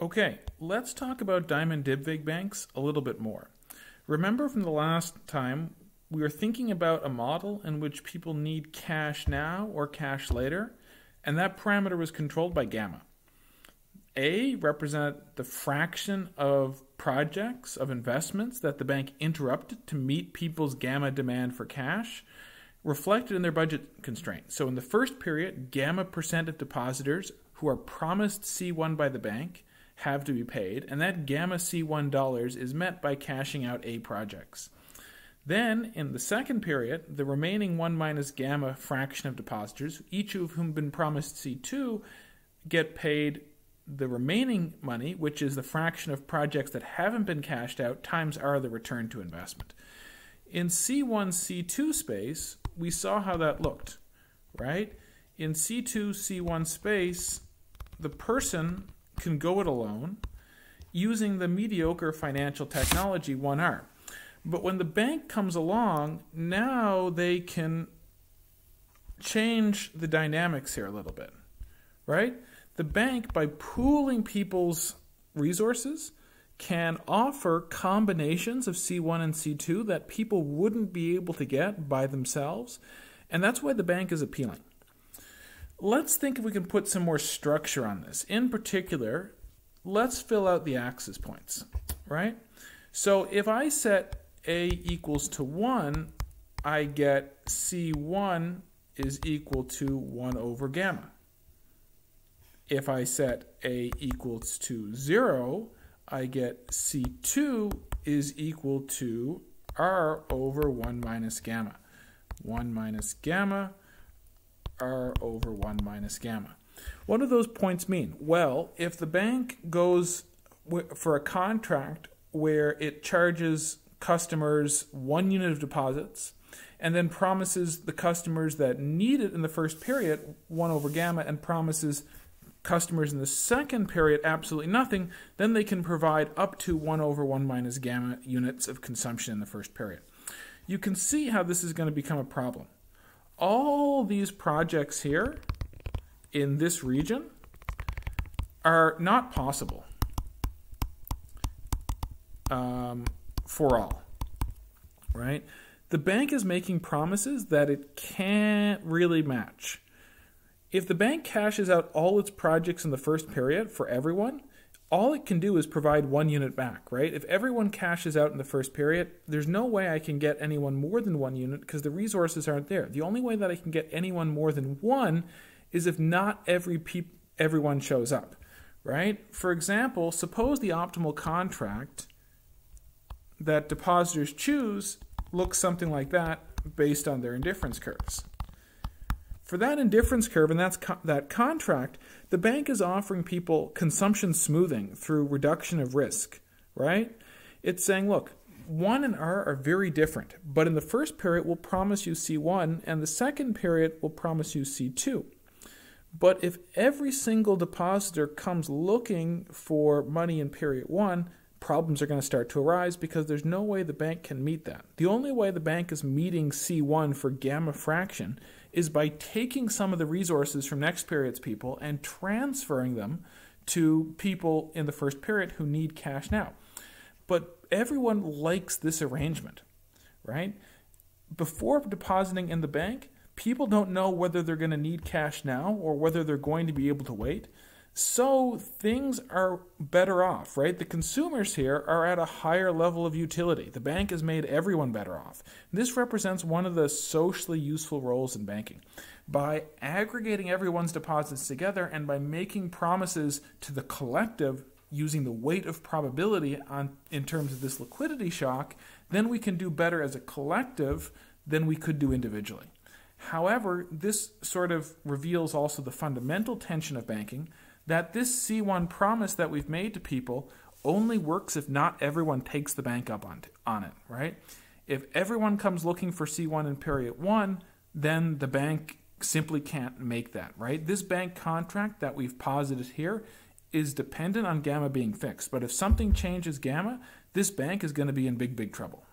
Okay, let's talk about Diamond-Dybvig Banks a little bit more. Remember from the last time, we were thinking about a model in which people need cash now or cash later, and that parameter was controlled by gamma. A represented the fraction of projects, of investments that the bank interrupted to meet people's gamma demand for cash, reflected in their budget constraints. So in the first period, gamma percent of depositors who are promised C1 by the bank have to be paid, and that gamma C1 dollars is met by cashing out A projects. Then, in the second period, the remaining 1 minus gamma fraction of depositors, each of whom have been promised C2, get paid the remaining money, which is the fraction of projects that haven't been cashed out, times R, the return to investment. In C1, C2 space, we saw how that looked, right? In C2, C1 space, the person can go it alone using the mediocre financial technology 1R. But when the bank comes along, now they can change the dynamics here a little bit, right? The bank, by pooling people's resources, can offer combinations of C1 and C2 that people wouldn't be able to get by themselves, and that's why the bank is appealing. Let's think if we can put some more structure on this. In particular, let's fill out the axis points, right? So if I set A equals to 1, I get C1 is equal to 1 over gamma. If I set A equals to 0, I get C2 is equal to R over 1 minus gamma. 1 minus gamma, R over 1 minus gamma. What do those points mean? Well, if the bank goes for a contract where it charges customers 1 unit of deposits and then promises the customers that need it in the first period 1 over gamma and promises customers in the second period absolutely nothing, then they can provide up to 1 over 1 minus gamma units of consumption in the first period. You can see how this is going to become a problem. All these projects here in this region are not possible for all, right? The bank is making promises that it can't really match. If the bank cashes out all its projects in the first period for everyone, all it can do is provide 1 unit back, right? If everyone cashes out in the first period, there's no way I can get anyone more than 1 unit because the resources aren't there. The only way that I can get anyone more than 1 is if not everyone shows up, right? For example, suppose the optimal contract that depositors choose looks something like that based on their indifference curves. For that indifference curve and that contract, the bank is offering people consumption smoothing through reduction of risk, right? It's saying, look, 1 and R are very different, but in the first period we'll promise you C1 and the second period we'll promise you C2. But if every single depositor comes looking for money in period 1, problems are going to start to arise because there's no way the bank can meet that. The only way the bank is meeting C1 for gamma fraction is by taking some of the resources from next period's people and transferring them to people in the first period who need cash now. But everyone likes this arrangement, right? Before depositing in the bank, people don't know whether they're going to need cash now or whether they're going to be able to wait. So things are better off, right? The consumers here are at a higher level of utility. The bank has made everyone better off. This represents one of the socially useful roles in banking. By aggregating everyone's deposits together and by making promises to the collective using the weight of probability in terms of this liquidity shock, then we can do better as a collective than we could do individually. However, this sort of reveals also the fundamental tension of banking, that this C1 promise that we've made to people only works if not everyone takes the bank up on it, right? If everyone comes looking for C1 in period 1, then the bank simply can't make that, right? This bank contract that we've posited here is dependent on gamma being fixed. But if something changes gamma, this bank is going to be in big, big trouble.